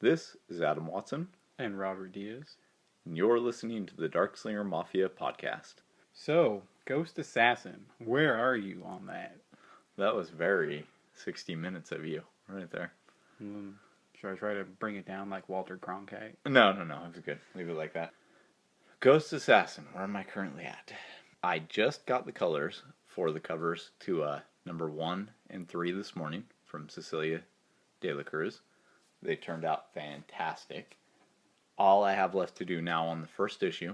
This is Adam Watson, And Robert Diaz. and you're listening to the Darkslinger Mafia podcast. So, Ghost Assassin, where are you on that? That was very 60 minutes of you, right there. Should I try to bring it down like Walter Cronkite? No, it was good. Leave it like that. Ghost Assassin, where am I currently at? I just got the colors for the covers to number 1 and 3 this morning from Cecilia de la Cruz. They turned out fantastic. All I have left to do now on the first issue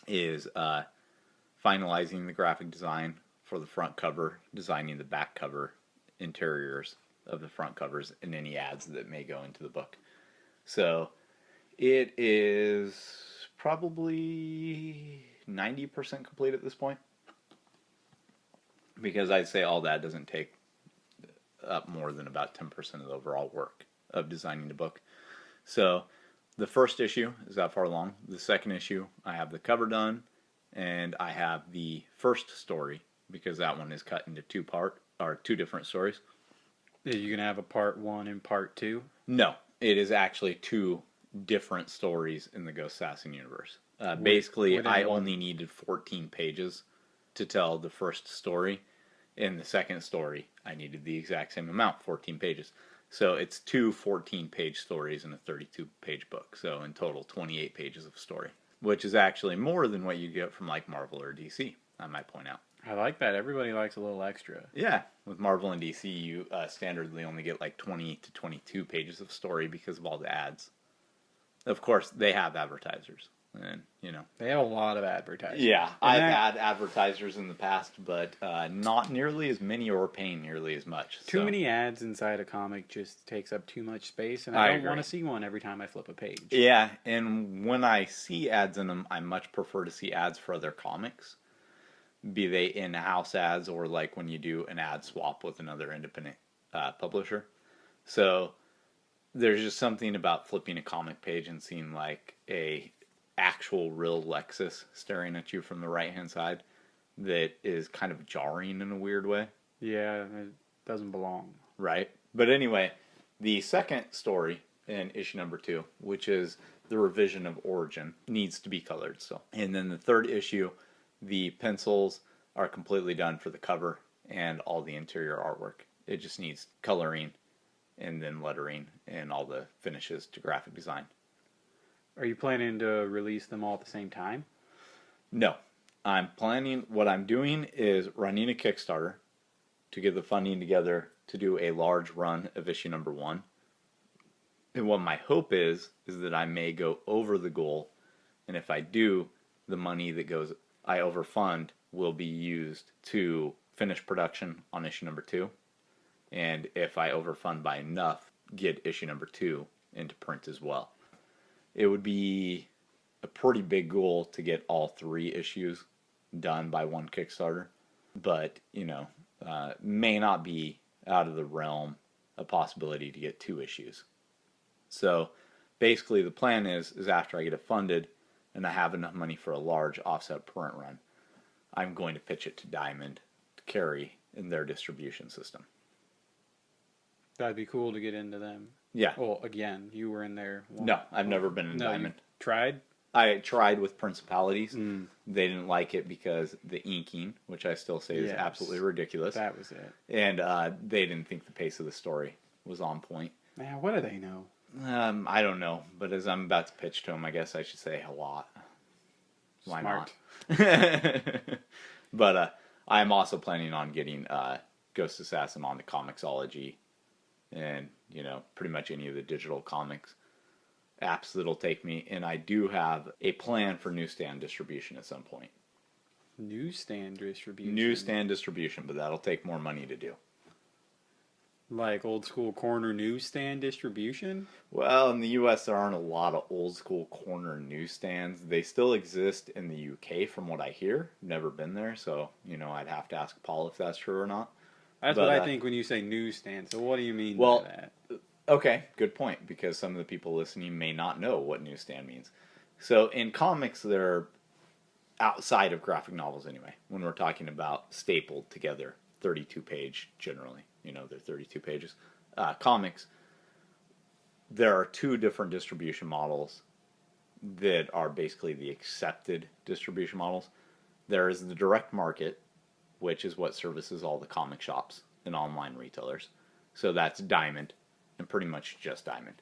is finalizing the graphic design for the front cover, designing the back cover, interiors of the front covers, and any ads that may go into the book. So it is probably 90% complete at this point, because I'd say all that doesn't take up more than about 10% of the overall work of designing the book. So the first issue is that far along. The second issue, I have the cover done, and I have the first story, because that one is cut into two different stories. Are you going to have a part 1 and part 2? No, it is actually 2 different stories in the Ghost Assassin universe. Basically, I only needed 14 pages to tell the first story. In the second story, I needed the exact same amount, 14 pages. So it's 2 14-page stories in a 32-page book. So in total, 28 pages of story, which is actually more than what you get from like Marvel or DC, I might point out. I like that. Everybody likes a little extra. Yeah, with Marvel and DC, you standardly only get like 20 to 22 pages of story because of all the ads. Of course, they have advertisers, and they have a lot of advertisers. Yeah, I've had advertisers in the past, but not nearly as many or paying nearly as much. Too many ads inside a comic just takes up too much space, and I don't want to see one every time I flip a page. Yeah, and when I see ads in them, I much prefer to see ads for other comics, be they in-house ads or like when you do an ad swap with another independent publisher. So there's just something about flipping a comic page and seeing like a actual real Lexus staring at you from the right-hand side that is kind of jarring in a weird way. Yeah, it doesn't belong. Right. But anyway, the second story in issue number 2, which is the revision of Origin, needs to be colored still. And then the third issue, the pencils are completely done for the cover and all the interior artwork. It just needs coloring and then lettering and all the finishes to graphic design. Are you planning to release them all at the same time? No. What I'm doing is running a Kickstarter to get the funding together to do a large run of issue number 1. And what my hope is that I may go over the goal, and if I do, the money that I overfund will be used to finish production on issue number 2. And if I overfund by enough, get issue number 2 into print as well. It would be a pretty big goal to get all 3 issues done by one Kickstarter, but may not be out of the realm a possibility to get 2 issues. So basically the plan is after I get it funded and I have enough money for a large offset print run, I'm going to pitch it to Diamond to carry in their distribution system. That'd be cool to get into them. Yeah. Well, again, you were in there. No, I've never been in Diamond. You tried? I tried with Principalities. They didn't like it because the inking, which I still say is absolutely ridiculous. That was it. And they didn't think the pace of the story was on point. Man, what do they know? I don't know. But as I'm about to pitch to them, I guess I should say a lot. Why Smart. not? But I'm also planning on getting Ghost Assassin on the Comixology and pretty much any of the digital comics apps that'll take me, and I do have a plan for newsstand distribution at some point. Newsstand distribution, but that'll take more money to do. Like old school corner newsstand distribution? Well, in the US there aren't a lot of old school corner newsstands. They still exist in the UK from what I hear. Never been there, so I'd have to ask Paul if that's true or not. That's what I think when you say newsstand. So what do you mean by that? Okay, good point, because some of the people listening may not know what newsstand means. So in comics, they're outside of graphic novels anyway, when we're talking about stapled together, 32-page generally. They're 32 pages. Comics, there are two different distribution models that are basically the accepted distribution models. There is the direct market, which is what services all the comic shops and online retailers. So that's Diamond, and pretty much just Diamond.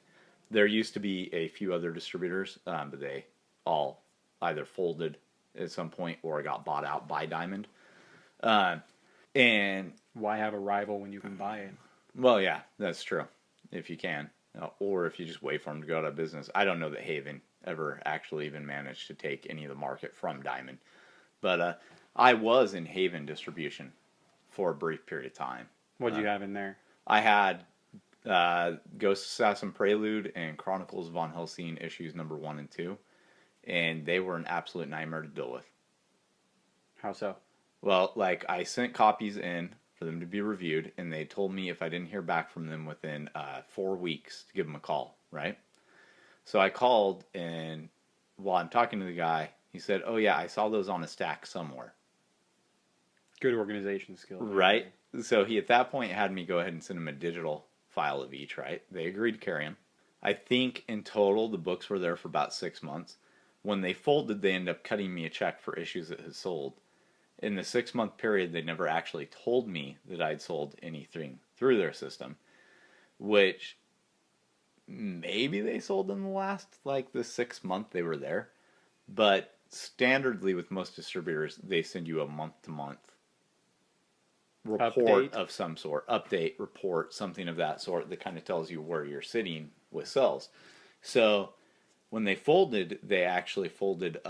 There used to be a few other distributors, but they all either folded at some point or got bought out by Diamond. And why have a rival when you can buy it? Well, yeah, that's true. If you can. Or if you just wait for them to go out of business. I don't know that Haven ever actually even managed to take any of the market from Diamond. But I was in Haven distribution for a brief period of time. What did you have in there? I had Ghost Assassin Prelude and Chronicles of Von Helsing issues number 1 and 2. And they were an absolute nightmare to deal with. How so? Well, like, I sent copies in for them to be reviewed, and they told me if I didn't hear back from them within 4 weeks to give them a call, right? So I called, and while I'm talking to the guy, he said, oh yeah, I saw those on a stack somewhere. Good organization skills. Right? So he, at that point, had me go ahead and send him a digital file of each, right? They agreed to carry them. I think in total, the books were there for about 6 months. When they folded, they ended up cutting me a check for issues that had sold. In the 6-month period, they never actually told me that I'd sold anything through their system, which maybe they sold in the last, like, the 6th month they were there. But standardly with most distributors, they send you a month-to-month report update of some sort. Update, report, something of that sort that kind of tells you where you're sitting with sales. So when they folded, they actually folded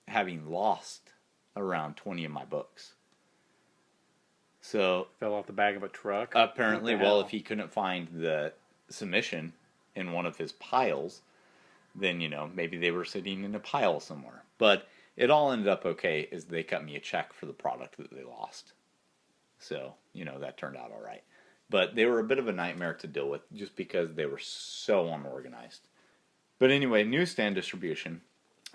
having lost around 20 of my books. So fell off the back of a truck. Apparently, well, if he couldn't find the submission in one of his piles, then, you know, maybe they were sitting in a pile somewhere. But it all ended up okay, as they cut me a check for the product that they lost. So, you know, that turned out all right. But they were a bit of a nightmare to deal with just because they were so unorganized. But anyway, newsstand distribution,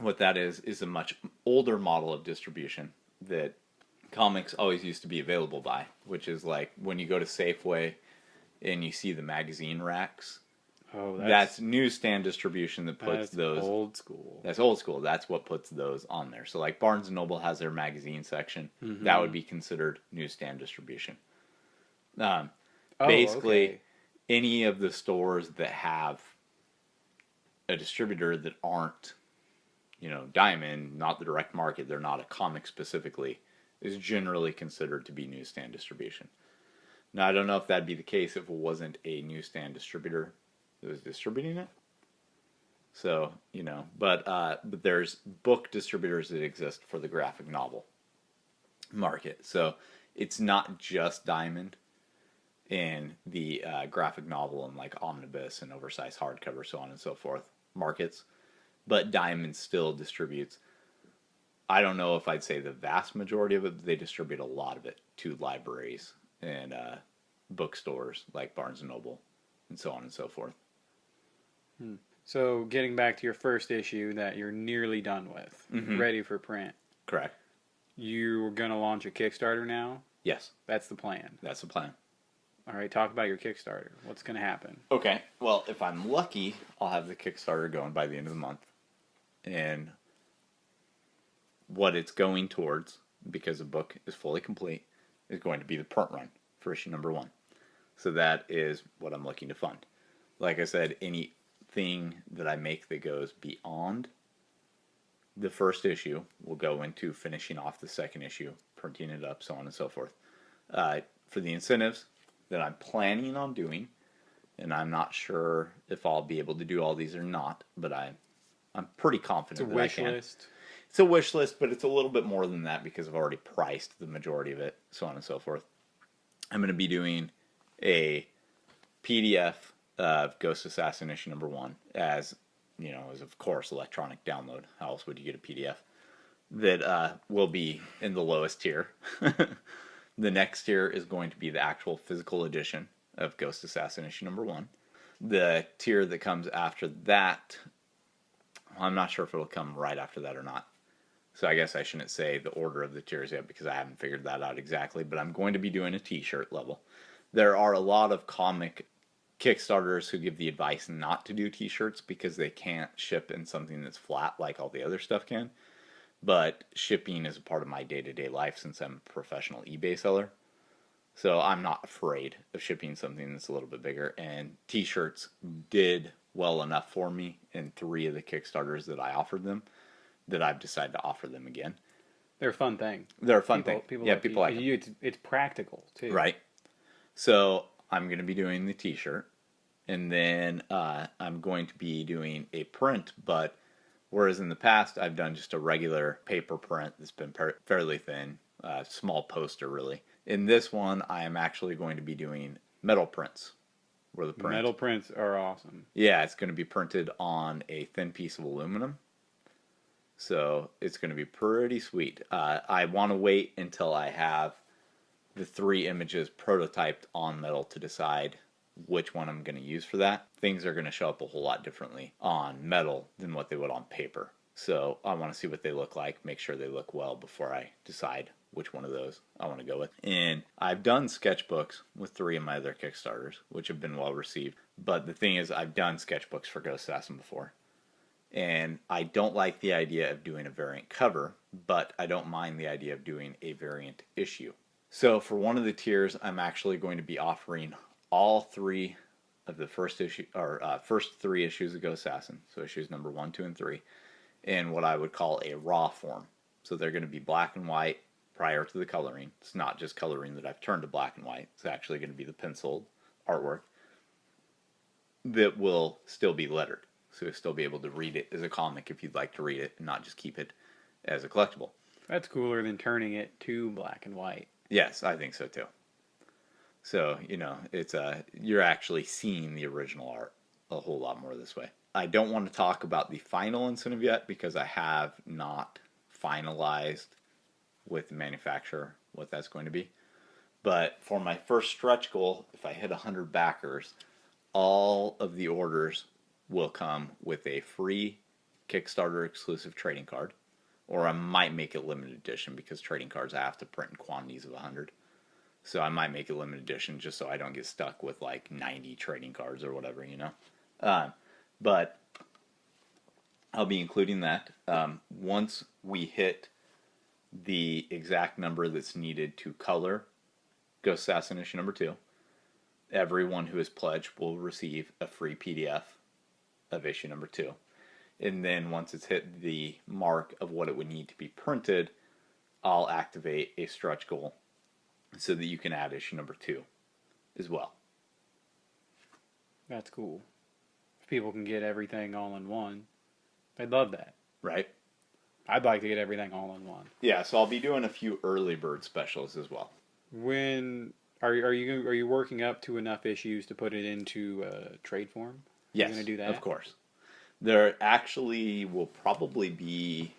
what that is a much older model of distribution that comics always used to be available by, which is like when you go to Safeway and you see the magazine racks. Oh, that's newsstand distribution that puts those. Old school. That's old school. That's what puts those on there. So like Barnes & Noble has their magazine section. Mm-hmm. That would be considered newsstand distribution. Basically, okay, any of the stores that have a distributor that aren't, you know, Diamond, not the direct market, they're not a comic specifically, is generally considered to be newsstand distribution. Now, I don't know if that'd be the case if it wasn't a newsstand distributor that was distributing it. So, you know, but there's book distributors that exist for the graphic novel market. So it's not just Diamond in the graphic novel and like omnibus and oversized hardcover, so on and so forth markets, but Diamond still distributes. I don't know if I'd say the vast majority of it, but they distribute a lot of it to libraries and bookstores like Barnes & Noble and so on and so forth. So getting back to your first issue that you're nearly done with, ready for print. Correct. You're going to launch a Kickstarter now? Yes. That's the plan. That's the plan. All right, talk about your Kickstarter. What's going to happen? Okay. Well, if I'm lucky, I'll have the Kickstarter going by the end of the month. And what it's going towards, because the book is fully complete, is going to be the print run for issue number 1. So that is what I'm looking to fund. Like I said, anything that I make that goes beyond the first issue will go into finishing off the second issue, printing it up, so on and so forth. For the incentives that I'm planning on doing, and I'm not sure if I'll be able to do all these or not, but I'm pretty confident that I can. List. It's a wish list, but it's a little bit more than that because I've already priced the majority of it, so on and so forth. I'm going to be doing a PDF of Ghost Assassin issue number 1 as, you know, as of course electronic download. How else would you get a PDF? That will be in the lowest tier. The next tier is going to be the actual physical edition of Ghost Assassin issue number 1. The tier that comes after that, I'm not sure if it'll come right after that or not. So I guess I shouldn't say the order of the tiers yet because I haven't figured that out exactly. But I'm going to be doing a t-shirt level. There are a lot of comic Kickstarters who give the advice not to do t-shirts because they can't ship in something that's flat like all the other stuff can. But shipping is a part of my day-to-day life since I'm a professional eBay seller. So I'm not afraid of shipping something that's a little bit bigger. And t-shirts did well enough for me in 3 of the Kickstarters that I offered them that I've decided to offer them again. They're a fun thing. They're a fun thing. People like them. It's practical, too. Right. So I'm going to be doing the t-shirt. And then I'm going to be doing a print, but whereas in the past I've done just a regular paper print that's been fairly thin, small poster really. In this one, I am actually going to be doing metal prints. Metal prints are awesome. Yeah, it's going to be printed on a thin piece of aluminum. So it's going to be pretty sweet. I want to wait until I have the 3 images prototyped on metal to decide which one I'm going to use for that. Things are going to show up a whole lot differently on metal than what they would on paper. So I want to see what they look like, make sure they look well before I decide which one of those I want to go with. And I've done sketchbooks with 3 of my other Kickstarters, which have been well received. But the thing is, I've done sketchbooks for Ghost Assassin before. And I don't like the idea of doing a variant cover, but I don't mind the idea of doing a variant issue. So for one of the tiers, I'm actually going to be offering all 3 of the first 3 issues of Ghost Assassin, so issues number 1, 2, and 3, in what I would call a raw form. So they're going to be black and white prior to the coloring. It's not just coloring that I've turned to black and white. It's actually going to be the penciled artwork that will still be lettered. So you'll still be able to read it as a comic if you'd like to read it and not just keep it as a collectible. That's cooler than turning it to black and white. Yes, I think so too. So, it's you're actually seeing the original art a whole lot more this way. I don't want to talk about the final incentive yet because I have not finalized with the manufacturer what that's going to be. But for my first stretch goal, if I hit 100 backers, all of the orders will come with a free Kickstarter exclusive trading card. Or I might make it limited edition because trading cards I have to print in quantities of 100. So I might make it limited edition just so I don't get stuck with like 90 trading cards or whatever, But I'll be including that. Once we hit the exact number that's needed to color Ghost Assassin issue number 2, everyone who is pledged will receive a free PDF of issue number 2. And then once it's hit the mark of what it would need to be printed, I'll activate a stretch goal so that you can add issue number 2 as well. That's cool. If people can get everything all in one, they'd love that. Right? I'd like to get everything all in one. Yeah, so I'll be doing a few early bird specials as well. When are you working up to enough issues to put it into trade form? Yes, you going to do that? Of course. There actually will probably be,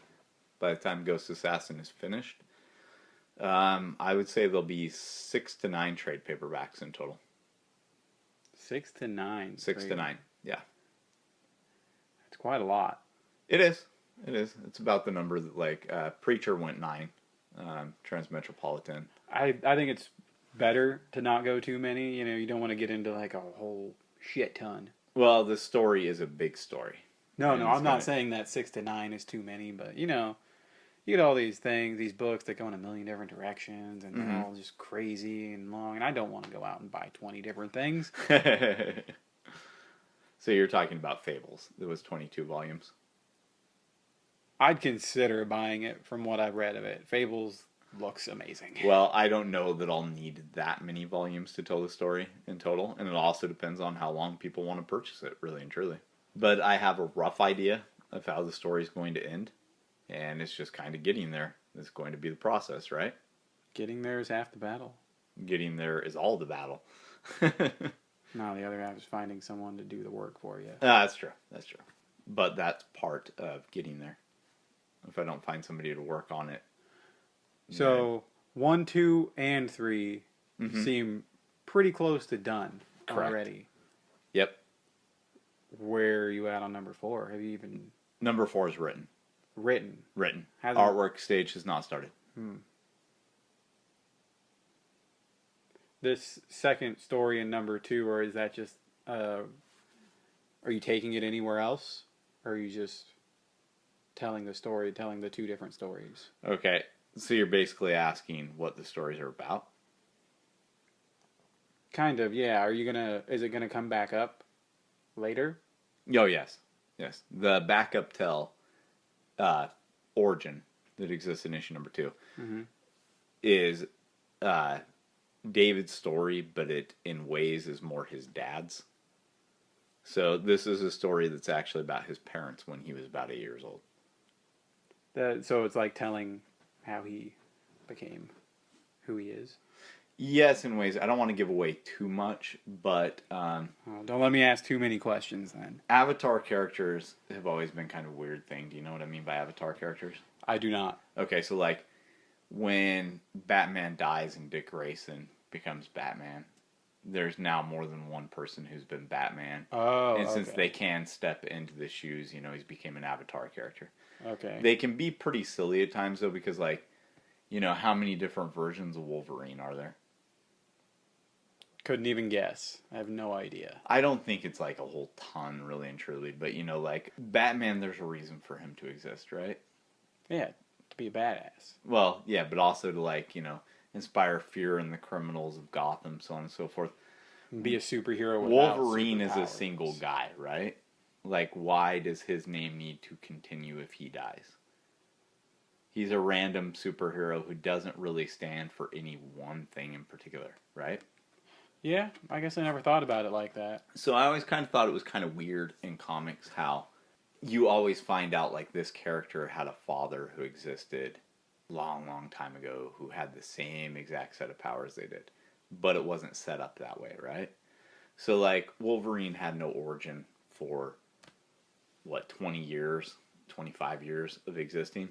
by the time Ghost Assassin is finished, I would say there'll be 6 to 9 trade paperbacks in total. 6 to 9? 6 to 9, yeah. It's quite a lot. It is. It's about the number that, Preacher went 9, Transmetropolitan. I think it's better to not go too many. You don't want to get into like a whole shit ton. Well, the story is a big story. No, I'm not saying that 6 to 9 is too many, but you get all these things, these books that go in a million different directions, and they're all just crazy and long, and I don't want to go out and buy 20 different things. So you're talking about Fables. There was 22 volumes. I'd consider buying it from what I've read of it. Fables looks amazing. Well, I don't know that I'll need that many volumes to tell the story in total, and it also depends on how long people want to purchase it, really and truly. But I have a rough idea of how the story is going to end, and it's just kind of getting there. It's going to be the process, right? Getting there is half the battle. Getting there is all the battle. No, the other half is finding someone to do the work for you. That's true. But that's part of getting there. If I don't find somebody to work on it. So, 1, 2, and 3 seem pretty close to done already. Yep. Where are you at on number 4? Have you even... Number 4 is written. Written. Artwork stage has not started. This second story in number 2, or is that just Are you taking it anywhere else? Or are you just telling the two different stories? Okay, so you're basically asking what the stories are about? Kind of, yeah. Is it gonna come back up later? Oh, yes. Yes. The backup tell origin that exists in issue number 2 Mm-hmm. is David's story, but it in ways is more his dad's. So this is a story that's actually about his parents when he was about 8 years old. So it's like telling how he became who he is. Yes, in ways. I don't want to give away too much, but Don't let me ask too many questions then. Avatar characters have always been kind of a weird thing. Do you know what I mean by Avatar characters? I do not. Okay, so like when Batman dies and Dick Grayson becomes Batman, there's now more than one person who's been Batman. Oh, and since okay. they can step into the shoes, he's became an Avatar character. Okay. They can be pretty silly at times though, because like, how many different versions of Wolverine are there? Couldn't even guess. I have no idea. I don't think it's like a whole ton, really and truly, but like Batman, there's a reason for him to exist, right? Yeah, to be a badass. Well, yeah, but also to like, inspire fear in the criminals of Gotham, so on and so forth. Be a superhero without Wolverine is a superpowers. single guy, right? Like, why does his name need to continue if he dies? He's a random superhero who doesn't really stand for any one thing in particular, right? Yeah, I guess I never thought about it like that. So I always kind of thought it was kind of weird in comics how you always find out like this character had a father who existed long, long time ago who had the same exact set of powers they did. But it wasn't set up that way, right? So like Wolverine had no origin for 20 years, 25 years of existing.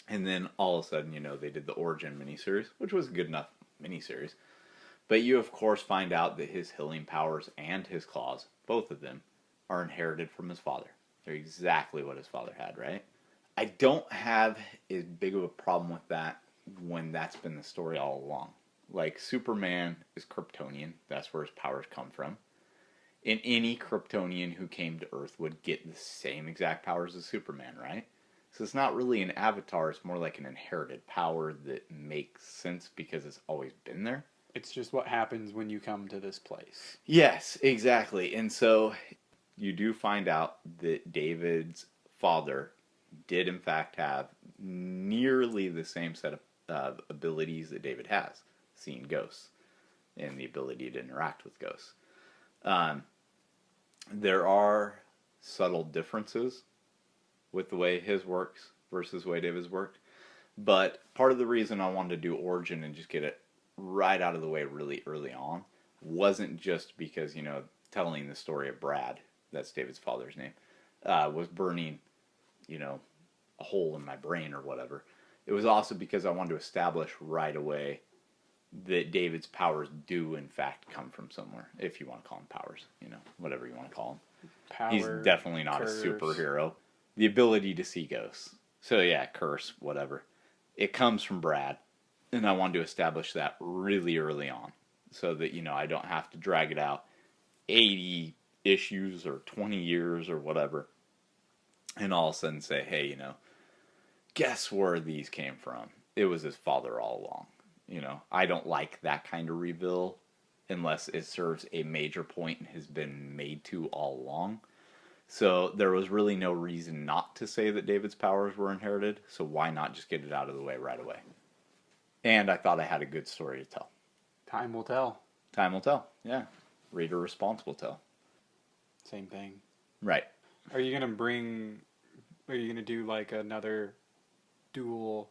And then all of a sudden, they did the origin miniseries, which was a good enough miniseries. But you, of course, find out that his healing powers and his claws, both of them, are inherited from his father. They're exactly what his father had, right? I don't have as big of a problem with that when that's been the story all along. Like, Superman is Kryptonian. That's where his powers come from. And any Kryptonian who came to Earth would get the same exact powers as Superman, right? So it's not really an avatar. It's more like an inherited power that makes sense because it's always been there. It's just what happens when you come to this place. Yes, exactly. And so you do find out that David's father did in fact have nearly the same set of abilities that David has, seeing ghosts and the ability to interact with ghosts. There are subtle differences with the way his works versus the way David's worked. But part of the reason I wanted to do Origin and just get it right out of the way really early on wasn't just because, telling the story of Brad, that's David's father's name, was burning, a hole in my brain or whatever. It was also because I wanted to establish right away that David's powers do in fact come from somewhere, if you want to call them powers, whatever you want to call them. Power, He's definitely not curse. A superhero. The ability to see ghosts. So yeah, curse, whatever. It comes from Brad. And I wanted to establish that really early on so that, I don't have to drag it out 80 issues or 20 years or whatever and all of a sudden say, hey, guess where these came from? It was his father all along. I don't like that kind of reveal unless it serves a major point and has been made to all along. So there was really no reason not to say that David's powers were inherited, so why not just get it out of the way right away? And I thought I had a good story to tell. Time will tell. Time will tell, yeah. Reader response will tell. Same thing. Right. Are you going to do like another dual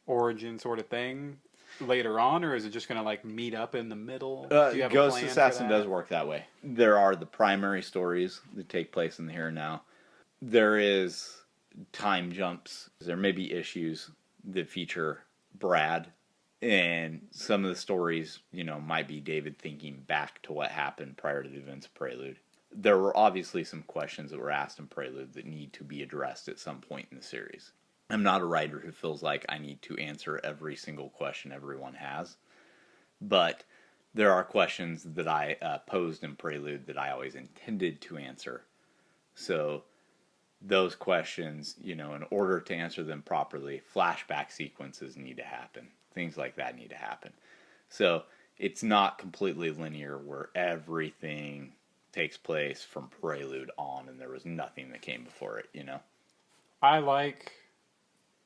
origin sort of thing later on, or is it just going to like meet up in the middle? Do you have Ghost a plan Assassin for that? does work that way. There are the primary stories that take place in the here and now. There is time jumps. There may be issues that feature Brad, and some of the stories, might be David thinking back to what happened prior to the events of Prelude. There were obviously some questions that were asked in Prelude that need to be addressed at some point in the series. I'm not a writer who feels like I need to answer every single question everyone has, but there are questions that I posed in Prelude that I always intended to answer. So those questions, in order to answer them properly, flashback sequences need to happen. Things like that need to happen. So it's not completely linear where everything takes place from Prelude on and there was nothing that came before it, I like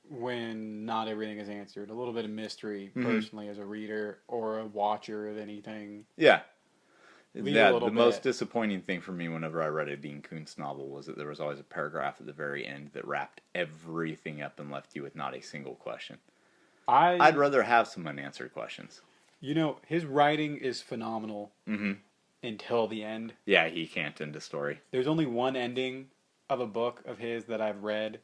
when not everything is answered. A little bit of mystery, personally, as a reader or a watcher of anything. Yeah. The most disappointing thing for me whenever I read a Dean Koontz novel was that there was always a paragraph at the very end that wrapped everything up and left you with not a single question. I'd rather have some unanswered questions. His writing is phenomenal until the end. Yeah, he can't end a story. There's only one ending of a book of his that I've read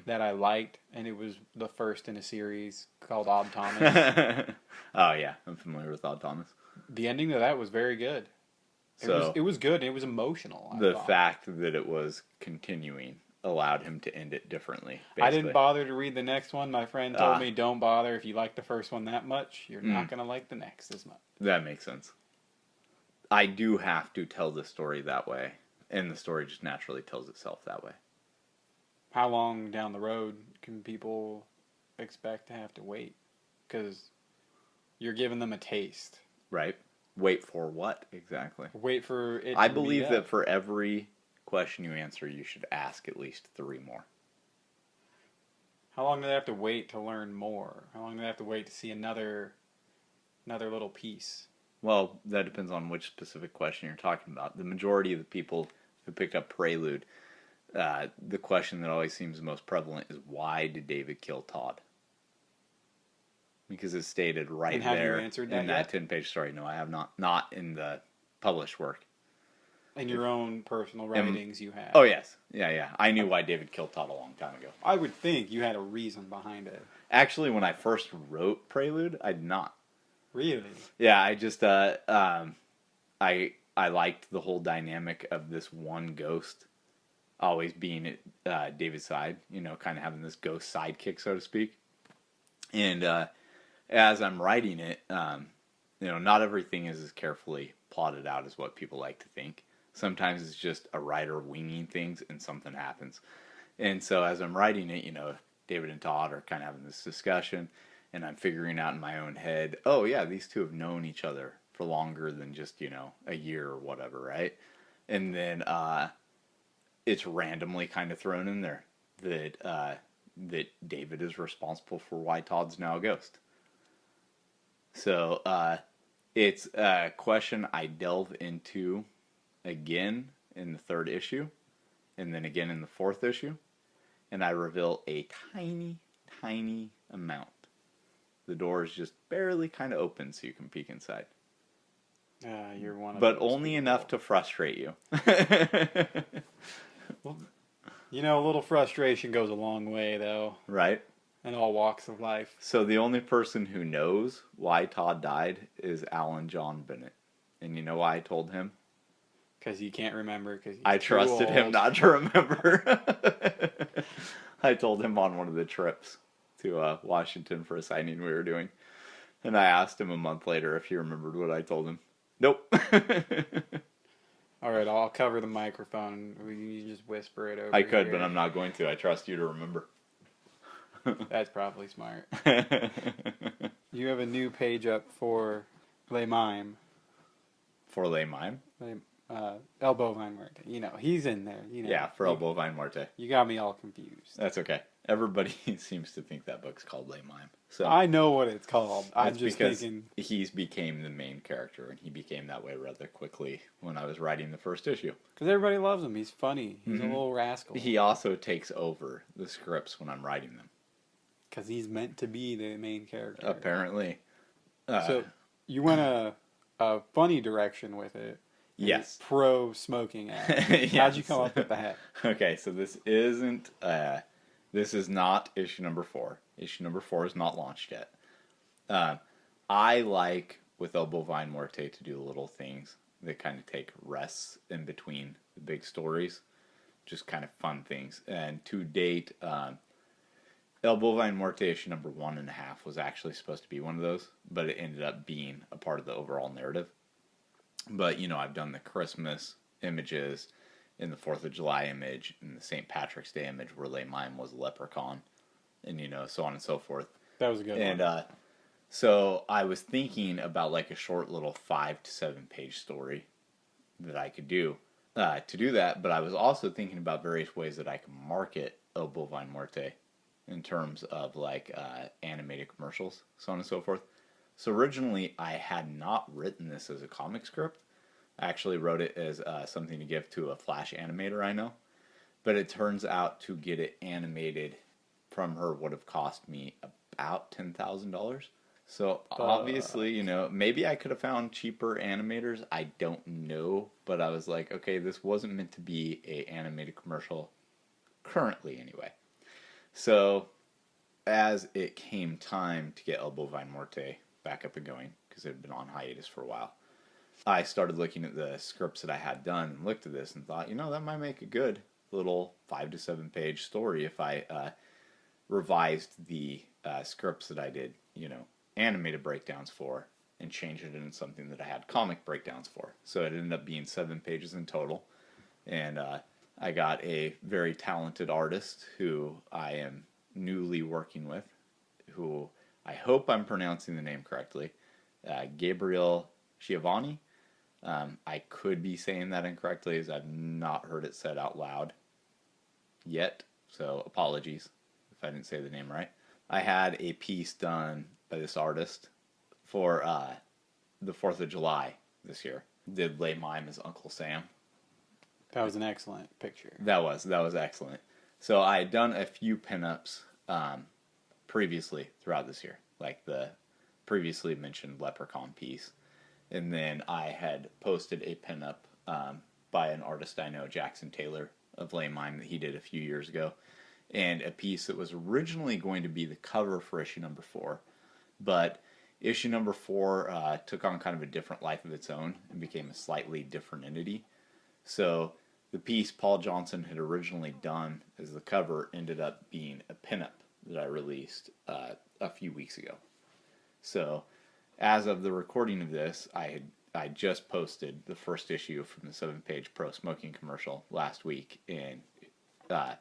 that I liked, and it was the first in a series called Odd Thomas. Oh, yeah. I'm familiar with Odd Thomas. The ending of that was very good. It was good, and it was emotional. The fact that it was continuing allowed him to end it differently. Basically. I didn't bother to read the next one. My friend told me, don't bother. If you like the first one that much, you're not going to like the next as much. That makes sense. I do have to tell the story that way, and the story just naturally tells itself that way. How long down the road can people expect to have to wait? Because you're giving them a taste. Right. Wait for what, exactly? Wait for it to I believe that for every question you answer, you should ask at least 3 more. How long do they have to wait to learn more? How long do they have to wait to see another little piece? Well, that depends on which specific question you're talking about. The majority of the people who picked up Prelude, the question that always seems most prevalent is, why did David kill Todd? Because it's stated right there in that 10-page story. No, I have not. Not in the published work. In your own personal writings you have. Oh, yes. Yeah. I knew why David killed Todd a long time ago. I would think you had a reason behind it. Actually, when I first wrote Prelude, I did not. Really? Yeah, I just, I liked the whole dynamic of this one ghost always being at David's side, kind of having this ghost sidekick, so to speak. And as I'm writing it, not everything is as carefully plotted out as what people like to think. Sometimes it's just a writer winging things and something happens. And so as I'm writing it, David and Todd are kind of having this discussion, and I'm figuring out in my own head, oh yeah, these two have known each other for longer than just, a year or whatever, right? And then it's randomly kind of thrown in there that David is responsible for why Todd's now a ghost. So it's a question I delve into again in the 3rd issue, and then again in the 4th issue, and I reveal a tiny, tiny amount. The door is just barely kind of open so you can peek inside. You're one of but only enough to frustrate you. Well, a little frustration goes a long way, though. Right? In all walks of life. So the only person who knows why Todd died is Alan John Bennett. And you know why I told him? Because he can't remember. Cause I trusted him not to remember. I told him on one of the trips to Washington for a signing we were doing. And I asked him a month later if he remembered what I told him. Nope. All right, I'll cover the microphone. You just whisper it over. I could, but I'm not going to. I trust you to remember. That's probably smart. You have a new page up for Le Mime. For Le Mime? El Bovine Muerte. He's in there. Yeah, for El Bovine Muerte. You got me all confused. That's okay. Everybody seems to think that book's called Le Mime. So I know what it's called. I'm just thinking... he's became the main character, and he became that way rather quickly when I was writing the 1st issue. Because everybody loves him. He's funny. He's a little rascal. He also takes over the scripts when I'm writing them. Because he's meant to be the main character. Apparently. So you went a funny direction with it. Yes. Pro-smoking ad. Yes. How'd you come up with that? Okay, so this is not issue number 4. Issue number 4 is not launched yet. I like, with El Bovine Muerte, to do little things that kind of take rests in between the big stories. Just kind of fun things. And to date, El Bovine Muerte issue number 1.5 was actually supposed to be one of those, but it ended up being a part of the overall narrative. But, I've done the Christmas images and the 4th of July image and the St. Patrick's Day image where Le Mime was a leprechaun and, so on and so forth. That was a good one. And so I was thinking about like a short little 5 to 7 page story that I could do to do that, but I was also thinking about various ways that I could market El Bovine Muerte in terms of like animated commercials, so on and so forth. So originally I had not written this as a comic script. I actually wrote it as something to give to a Flash animator I know. But it turns out to get it animated from her would have cost me about $10,000. So obviously, maybe I could have found cheaper animators. I don't know. But I was like, okay, this wasn't meant to be a animated commercial currently anyway. So as it came time to get El Bovine Muerte back up and going, because it had been on hiatus for a while, I started looking at the scripts that I had done and looked at this and thought, that might make a good little 5 to 7 page story if I revised the scripts that I did, animated breakdowns for and changed it into something that I had comic breakdowns for. So it ended up being 7 pages in total. And I got a very talented artist who I am newly working with, who I hope I'm pronouncing the name correctly, Gabriel Giovanni. I could be saying that incorrectly as I've not heard it said out loud yet, so apologies if I didn't say the name right. I had a piece done by this artist for the 4th of July this year. Did Le Mime as Uncle Sam. That was an excellent picture. That was excellent. So I had done a few pinups previously throughout this year, like the previously mentioned Leprechaun piece. And then I had posted a pinup by an artist I know, Jackson Taylor of Le Mime, that he did a few years ago. And a piece that was originally going to be the cover for issue number 4. But issue number 4 took on kind of a different life of its own and became a slightly different entity. So the piece Paul Johnson had originally done as the cover ended up being a pinup that I released a few weeks ago. So as of the recording of this, I just posted the first issue from the 7-page pro smoking commercial last week, and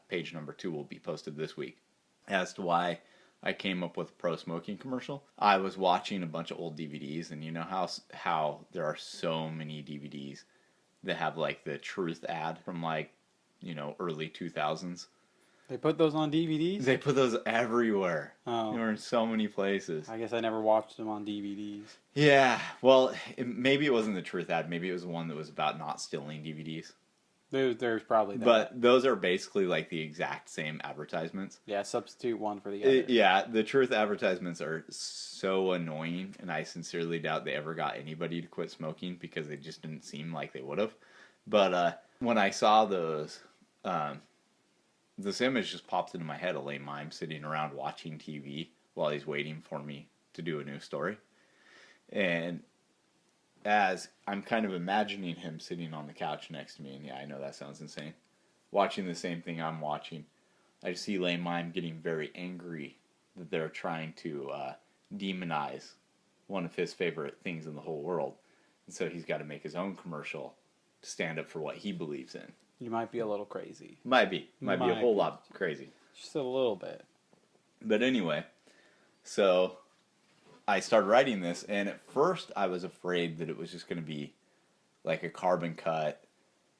page number 2 will be posted this week. As to why I came up with a pro smoking commercial, I was watching a bunch of old DVDs, and you know how there are so many DVDs that have like the truth ad from early 2000s. They put those on DVDs? They put those everywhere. Oh. They were in so many places. I guess I never watched them on DVDs. Yeah, well, maybe it wasn't the truth ad. Maybe it was one that was about not stealing DVDs. There's probably that. But those are basically like the exact same advertisements. Yeah, substitute one for the other. Yeah, the truth advertisements are so annoying, and I sincerely doubt they ever got anybody to quit smoking because they just didn't seem like they would have. But when I saw those, this image just popped into my head of Le Mime sitting around watching TV while he's waiting for me to do a new story. And as I'm kind of imagining him sitting on the couch next to me, and yeah, I know that sounds insane, watching the same thing I'm watching, I see Le Mime getting very angry that they're trying to demonize one of his favorite things in the whole world. And so he's got to make his own commercial to stand up for what he believes in. You might be a little crazy. Might be a whole lot crazy. Just a little bit. But anyway, so I started writing this, and at first I was afraid that it was just going to be like a carbon cut.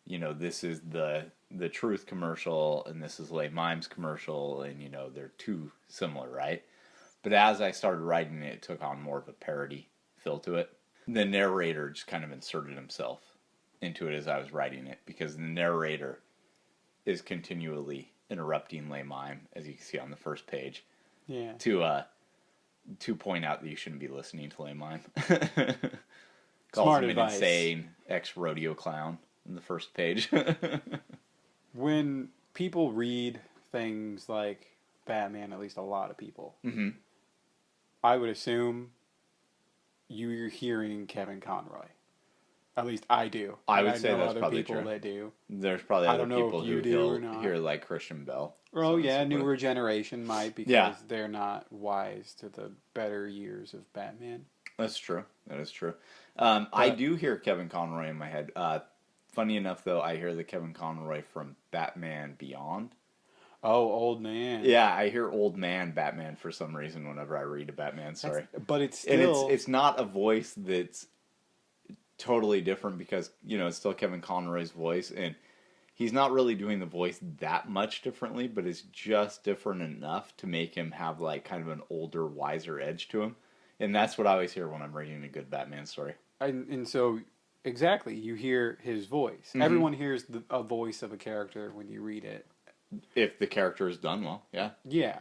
This is the truth commercial, and this is Le Mime's commercial, and they're too similar, right? But as I started writing it, it took on more of a parody feel to it. The narrator just kind of inserted himself into it as I was writing it, because the narrator is continually interrupting Le Mime, as you can see on the first page. Yeah. To point out that you shouldn't be listening to Le Mime. Calls Smart him advice. An insane ex-rodeo clown in the first page. When people read things like Batman, at least a lot of people, mm-hmm. I would assume you're hearing Kevin Conroy. At least I do. I And would say know that's other probably people true. that do. There's probably I other don't know people if you who do or he'll not. hear like Christian Bale. Oh, so yeah, so newer generation might because Yeah. they're not wise to the better years of Batman. That's true. That is true. I do hear Kevin Conroy in my head. Funny enough, though, I hear the Kevin Conroy from Batman Beyond. Oh, old man. Yeah, I hear old man Batman for some reason whenever I read a Batman story. But it's And still... it's not a voice that's totally different because, it's still Kevin Conroy's voice, and he's not really doing the voice that much differently, but it's just different enough to make him have like kind of an older, wiser edge to him. And that's what I always hear when I'm reading a good Batman story. And so, exactly, you hear his voice. Mm-hmm. Everyone hears a voice of a character when you read it. If the character is done well, yeah. Yeah.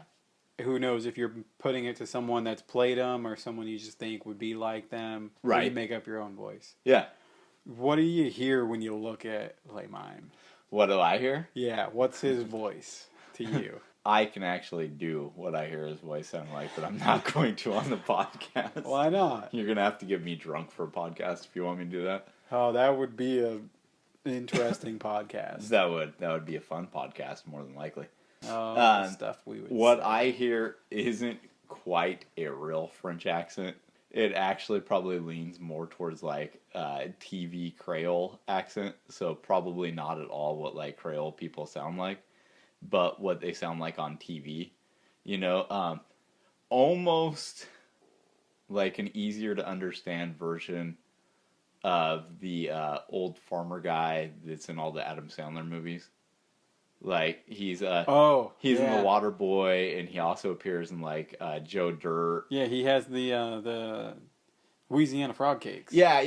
Who knows if you're putting it to someone that's played them or someone you just think would be like them. Right. Or you make up your own voice. Yeah. What do you hear when you look at Le Mime? What do I hear? Yeah, what's his voice to you? I can actually do what I hear his voice sound like, but I'm not going to on the podcast. Why not? You're going to have to get me drunk for a podcast if you want me to do that. Oh, that would be a interesting podcast. That would be a fun podcast, more than likely. Stuff we would What say. I hear isn't quite a real French accent. It actually probably leans more towards like TV Creole accent, so probably not at all what like Creole people sound like, but what they sound like on TV. Almost like an easier to understand version of the old farmer guy that's in all the Adam Sandler movies. Like he's in The Water Boy, and he also appears in like Joe Dirt. Yeah, he has the Louisiana frog cakes. Yeah.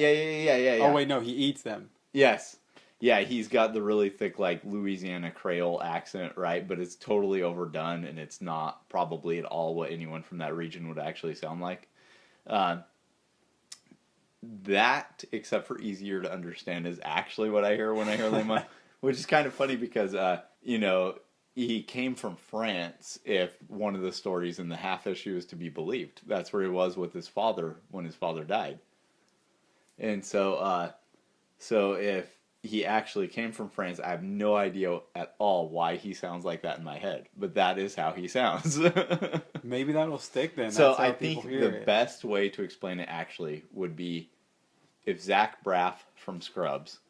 Oh wait, no, he eats them. Yes. Yeah, he's got the really thick like Louisiana Creole accent, right? But it's totally overdone, and it's not probably at all what anyone from that region would actually sound like. That, except for easier to understand, is actually what I hear when I hear Lema, which is kind of funny because he came from France. If one of the stories in the half issue is to be believed, that's where he was with his father when his father died. And so if he actually came from France, I have no idea at all why he sounds like that in my head, but that is how he sounds. Maybe that'll stick then. So That's how I think the best way to explain it actually would be if Zach Braff from Scrubs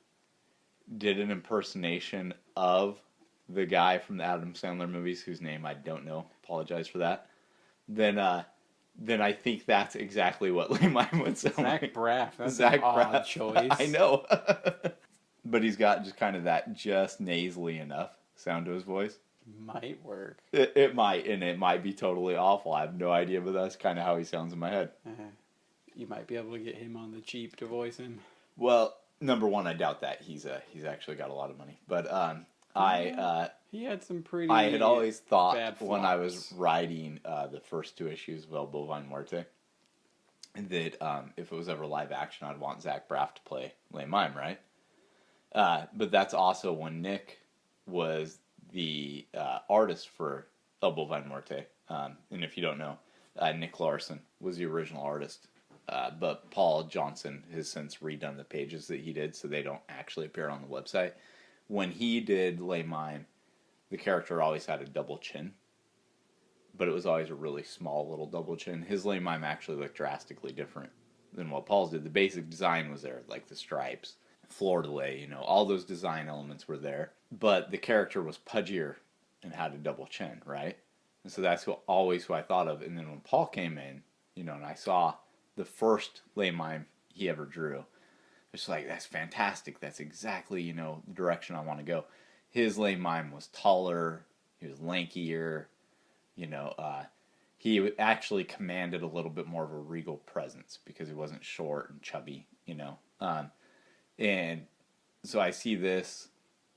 did an impersonation of the guy from the Adam Sandler movies, whose name I don't know, apologize for that, then I think that's exactly what Lee Mime would sound like. Zach Braff. That's an odd choice. I know. But he's got just kind of that just nasally enough sound to his voice. Might work. It might, and it might be totally awful. I have no idea, but that's kind of how he sounds in my head. You might be able to get him on the cheap to voice him. Well, number one, I doubt that. He's actually got a lot of money. But he had some pretty I had always thought bad when I was writing the first two issues of Bovine Muerte that if it was ever live action, I'd want Zach Braff to play Le Mime, right? But that's also when Nick was the artist for El Bovine Muerte. And if you don't know, Nick Larson was the original artist. But Paul Johnson has since redone the pages that he did so they don't actually appear on the website. When he did Le Mime, the character always had a double chin. But it was always a really small little double chin. His Le Mime actually looked drastically different than what Paul's did. The basic design was there, like the stripes, floor delay, all those design elements were there. But the character was pudgier and had a double chin, right? And so that's always who I thought of. And then when Paul came in, and I saw the first Le Mime he ever drew, it's like, that's fantastic. That's exactly, the direction I want to go. His Le Mime was taller. He was lankier. He actually commanded a little bit more of a regal presence because he wasn't short and chubby, and so I see this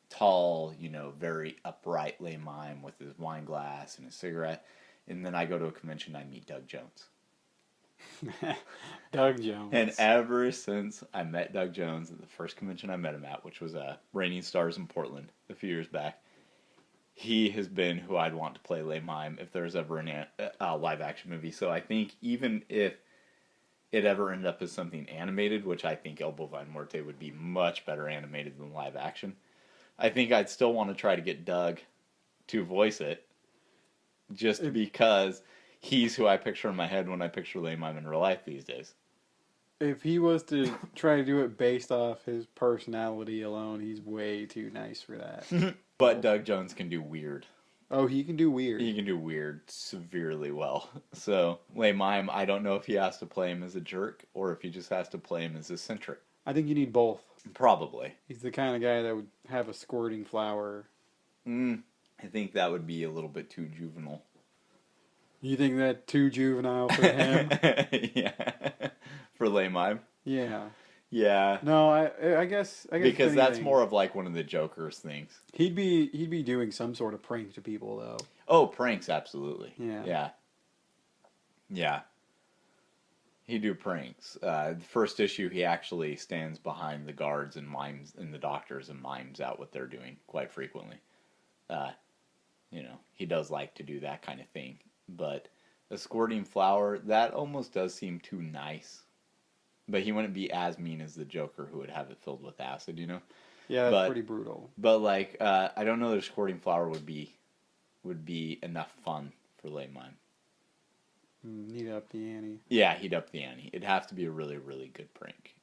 tall, very upright Le Mime with his wine glass and his cigarette, and then I go to a convention, I meet Doug Jones. Doug Jones. And ever since I met Doug Jones at the first convention I met him at, which was Raining Stars in Portland a few years back, he has been who I'd want to play Le Mime if there's ever a live action movie. So I think even if it ever ended up as something animated, which I think El Bovine Muerte would be much better animated than live action, I think I'd still want to try to get Doug to voice it, just because he's who I picture in my head when I picture Lame Mime in real life these days. If he was to try to do it based off his personality alone, he's way too nice for that. But Doug Jones can do weird. Oh, he can do weird. He can do weird severely well. So, Lame Mime, I don't know if he has to play him as a jerk or if he just has to play him as eccentric. I think you need both. Probably. He's the kind of guy that would have a squirting flower. I think that would be a little bit too juvenile. You think that too juvenile for him? Yeah. For Lame Mime? Yeah. Yeah. No, I guess because that's more of like one of the Joker's things. He'd be doing some sort of prank to people though. Oh, pranks, absolutely. Yeah. Yeah. He'd do pranks. The first issue, he actually stands behind the guards and mimes, and the doctors and mimes out what they're doing quite frequently. He does like to do that kind of thing. But a squirting flower, that almost does seem too nice. But he wouldn't be as mean as the Joker, who would have it filled with acid, Yeah, that's pretty brutal. But like, I don't know that a squirting flower would be enough fun for Lame Mime. He'd up the ante. Yeah, he'd up the ante. It'd have to be a really, really good prank,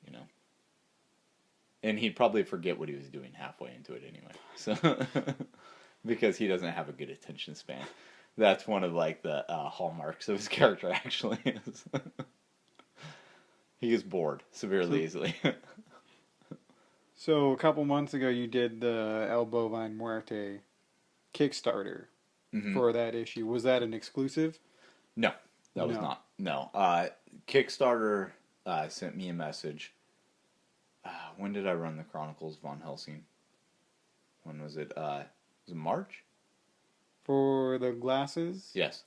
And he'd probably forget what he was doing halfway into it anyway. So, because he doesn't have a good attention span. That's one of like the hallmarks of his character. Actually, is he gets bored severely easily. So a couple months ago, you did the El Bovine Muerte Kickstarter for that issue. Was that an exclusive? No, that was not. No, Kickstarter sent me a message. When did I run the Chronicles von Helsing? When was it? Was it March? For the glasses? Yes.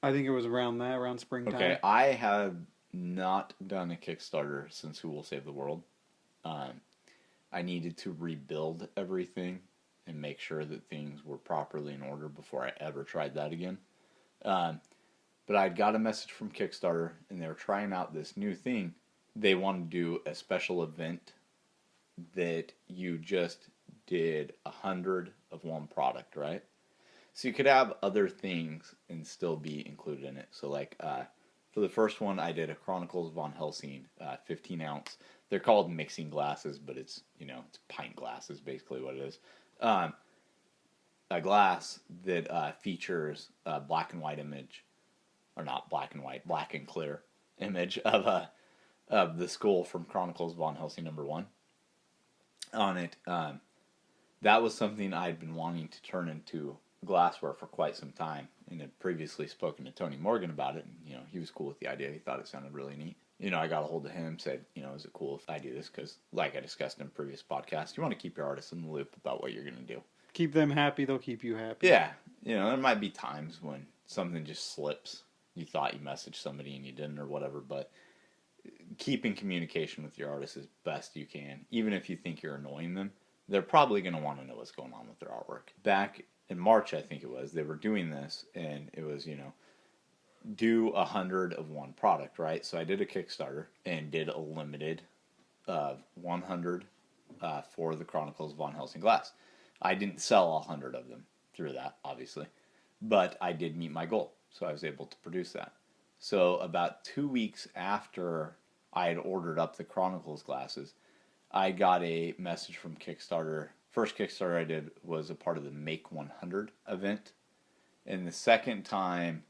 I think it was around springtime. Okay, I have not done a Kickstarter since Who Will Save the World. I needed to rebuild everything and make sure that things were properly in order before I ever tried that again. But I'd got a message from Kickstarter, and they were trying out this new thing. They wanted to do a special event that you just did 100 of one product, right? So you could have other things and still be included in it. So like, for the first one, I did a Chronicles von Helsing, 15 ounce. They're called mixing glasses, but it's pint glasses, basically what it is. A glass that features a black and white image, or not black and white, black and clear image of the skull from Chronicles von Helsing #1 on it. That was something I'd been wanting to turn into glassware for quite some time, and had previously spoken to Tony Morgan about it, and he was cool with the idea. He thought it sounded really neat. I got a hold of him, said, is it cool if I do this? Because, like I discussed in previous podcasts, you want to keep your artists in the loop about what you're going to do. Keep them happy, they'll keep you happy. Yeah. There might be times when something just slips. You thought you messaged somebody and you didn't or whatever, but keep in communication with your artists as best you can. Even if you think you're annoying them, they're probably going to want to know what's going on with their artwork. Back in March, I think it was, they were doing this, and it was, do 100 of one product, right? So I did a Kickstarter and did a limited of 100 for the Chronicles von Helsing glass. I didn't sell 100 of them through that, obviously, but I did meet my goal, so I was able to produce that. So about 2 weeks after I had ordered up the Chronicles glasses, I got a message from Kickstarter. First Kickstarter I did was a part of the Make 100 event, and the second time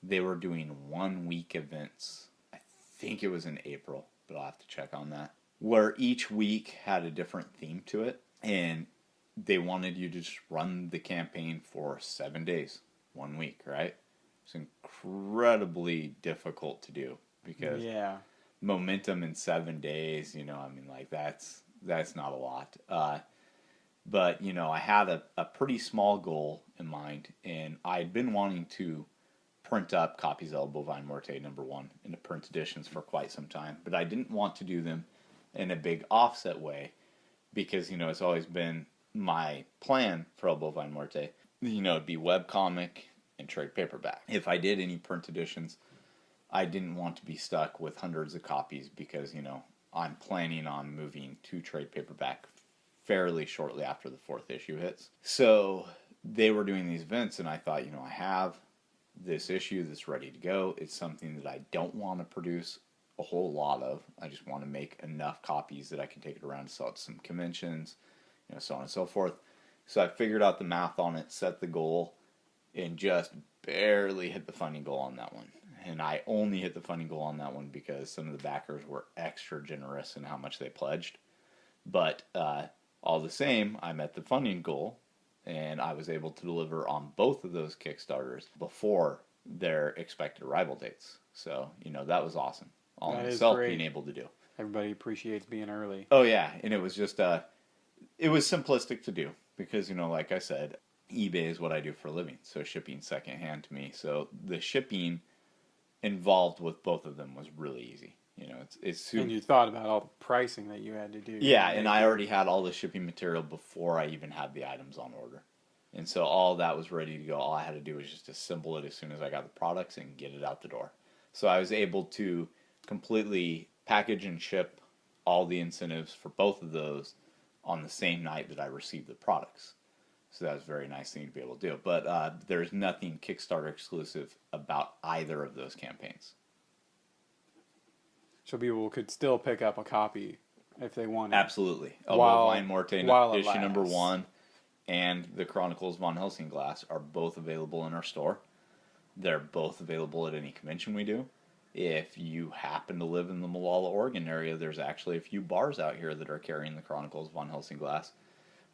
they were doing 1 week events. I think it was in April, but I'll have to check on that. Where each week had a different theme to it, and they wanted you to just run the campaign for 7 days, 1 week, right? It's incredibly difficult to do because momentum in 7 days, that's not a lot. But, I had a pretty small goal in mind, and I'd been wanting to print up copies of Bovine Muerte #1 into print editions for quite some time, but I didn't want to do them in a big offset way because, it's always been my plan for El Bovine Muerte, it'd be webcomic and trade paperback. If I did any print editions, I didn't want to be stuck with hundreds of copies because, you know, I'm planning on moving to trade paperback fairly shortly after the 4th issue hits. So they were doing these events, and I thought, you know, I have this issue that's ready to go. It's something that I don't want to produce a whole lot of. I just want to make enough copies that I can take it around to sell at some conventions, you know, so on and so forth. So I figured out the math on it, set the goal, and just barely hit the funding goal on that one. And I only hit the funding goal on that one because some of the backers were extra generous in how much they pledged. But all the same, I met the funding goal, and I was able to deliver on both of those Kickstarters before their expected arrival dates. So, you know, that was awesome. All in itself being able to do. Everybody appreciates being early. Oh, yeah. And it was just, it was simplistic to do because, you know, like I said, eBay is what I do for a living. So shipping secondhand to me. So the shipping involved with both of them was really easy. You know, it's super. And you thought about all the pricing that you had to do. Yeah, and I already had all the shipping material before I even had the items on order. And so all that was ready to go. All I had to do was just assemble it as soon as I got the products and get it out the door. So I was able to completely package and ship all the incentives for both of those on the same night that I received the products. So that was a very nice thing to be able to do. But there's nothing Kickstarter exclusive about either of those campaigns. So people could still pick up a copy if they wanted. Absolutely. Bovine Muerte issue number 1 and the Chronicles von Helsing glass are both available in our store. They're both available at any convention we do. If you happen to live in the Molalla, Oregon area, there's actually a few bars out here that are carrying the Chronicles von Helsing glass,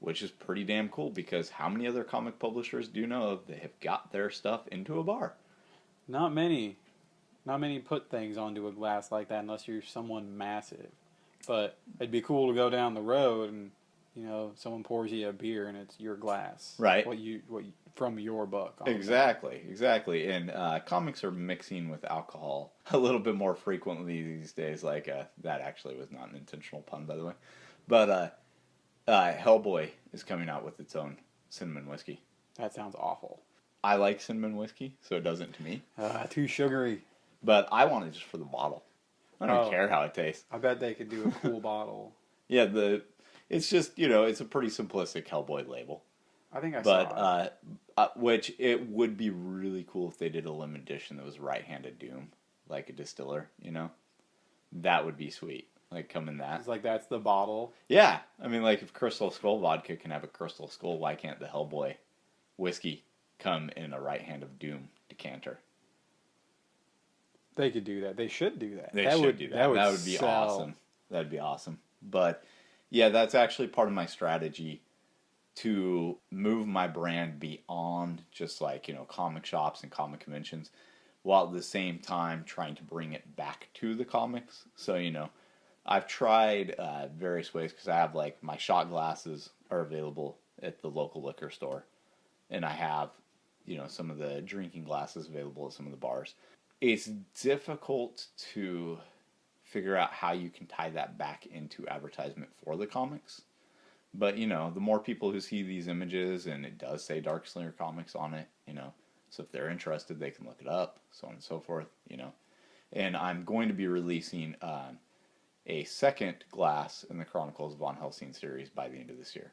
which is pretty damn cool because how many other comic publishers do you know of that have got their stuff into a bar? Not many. Not many put things onto a glass like that unless you're someone massive. But it'd be cool to go down the road and, you know, someone pours you a beer and it's your glass. Right. What you from your book. Exactly. And comics are mixing with alcohol a little bit more frequently these days. Like, that actually was not an intentional pun, by the way. But Hellboy is coming out with its own cinnamon whiskey. That sounds awful. I like cinnamon whiskey, so it doesn't to me. Too sugary. But I want it just for the bottle. I don't care how it tastes. I bet they could do a cool bottle. Yeah, it's just, you know, it's a pretty simplistic Hellboy label. I think I saw it. Which it would be really cool if they did a limited edition that was right-handed Doom, like a distiller, you know? That would be sweet. Like, come in that. It's like that's the bottle. Yeah. I mean, like, if Crystal Skull vodka can have a Crystal Skull, why can't the Hellboy whiskey come in a right-hand of Doom decanter? They could do that. They should do that. They should do that. That would be awesome. That'd be awesome. But, yeah, that's actually part of my strategy to move my brand beyond just, like, you know, comic shops and comic conventions, while at the same time trying to bring it back to the comics. So, you know, I've tried various ways because I have, like, my shot glasses are available at the local liquor store. And I have, you know, some of the drinking glasses available at some of the bars. It's difficult to figure out how you can tie that back into advertisement for the comics. But, you know, the more people who see these images, and it does say Darkslinger Comics on it, you know, so if they're interested, they can look it up, so on and so forth, you know. And I'm going to be releasing a second glass in the Chronicles von Helsing series by the end of this year.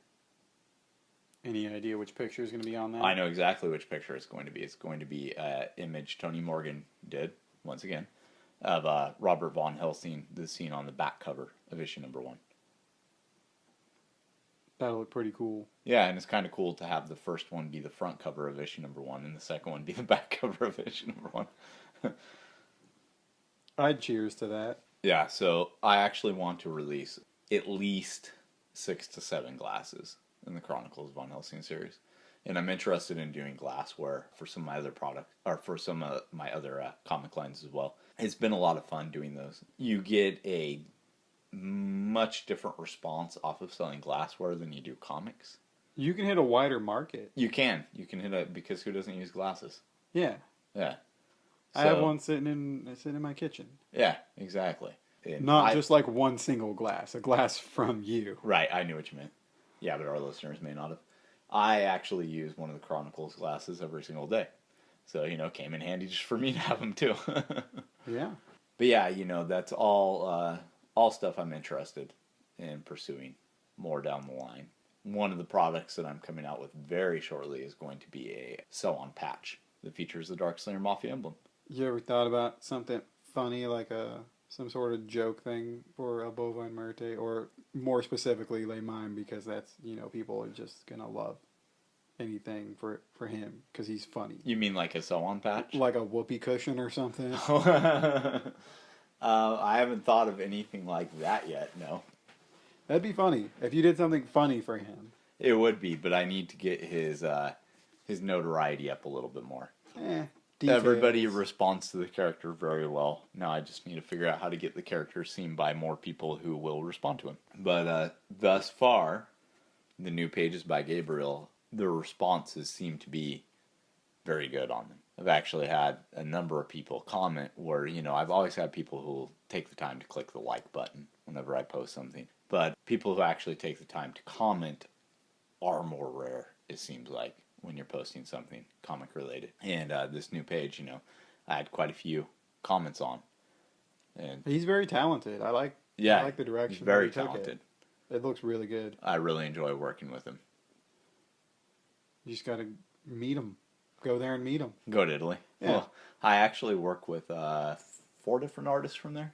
Any idea which picture is going to be on that? I know exactly which picture it's going to be. It's going to be an image Tony Morgan did, once again, of Robert von Helsing, the scene on the back cover of issue number 1. That'll look pretty cool. Yeah, and it's kind of cool to have the first one be the front cover of issue number 1 and the second one be the back cover of issue number 1. I'd cheers to that. Yeah, so I actually want to release at least 6 to 7 glasses in the Chronicles von Helsing series. And I'm interested in doing glassware for some of my other product, or for some of my other comic lines as well. It's been a lot of fun doing those. You get a much different response off of selling glassware than you do comics. You can hit a wider market. You can hit a, because who doesn't use glasses? Yeah. Yeah. So, I have one sitting in my kitchen. Yeah, exactly. And Not just like one single glass, a glass from you. Right, I knew what you meant. Yeah, but our listeners may not have. I actually use one of the Chronicles glasses every single day. So, came in handy just for me to have them too. Yeah. But yeah, that's all stuff I'm interested in pursuing more down the line. One of the products that I'm coming out with very shortly is going to be a sew-on patch that features the Darkslinger Mafia emblem. You ever thought about something funny, like some sort of joke thing for a Bovine Muerte, or more specifically, lay mine, because that's, people are just gonna love anything for him because he's funny. You mean like a sew-on patch? Like a whoopee cushion or something? I haven't thought of anything like that yet, no. That'd be funny if you did something funny for him. It would be, but I need to get his notoriety up a little bit more. Details. Everybody responds to the character very well. Now I just need to figure out how to get the character seen by more people who will respond to him. But thus far, the new pages by Gabriel, the responses seem to be very good on them. I've actually had a number of people comment where, I've always had people who will take the time to click the like button whenever I post something. But people who actually take the time to comment are more rare, it seems like, when you're posting something comic related. And this new page, I had quite a few comments on. And he's very talented. I like the direction. He's very talented. It looks really good. I really enjoy working with him. You just got to meet him. Go there and meet him. Go to Italy. Yeah. Well, I actually work with 4 different artists from there.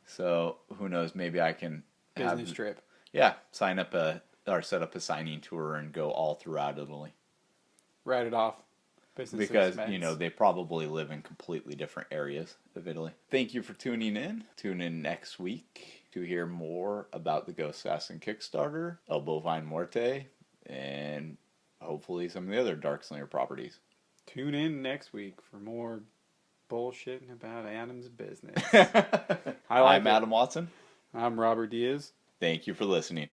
So who knows? Maybe I can business trip. Yeah, set up a signing tour and go all throughout Italy. Write it off. Business because expense. They probably live in completely different areas of Italy. Thank you for tuning in. Tune in next week to hear more about the Ghost Assassin Kickstarter, El Bovine Muerte, and hopefully some of the other Darkslinger properties. Tune in next week for more bullshitting about Adam's business. I'm Adam Watson. I'm Robert Diaz. Thank you for listening.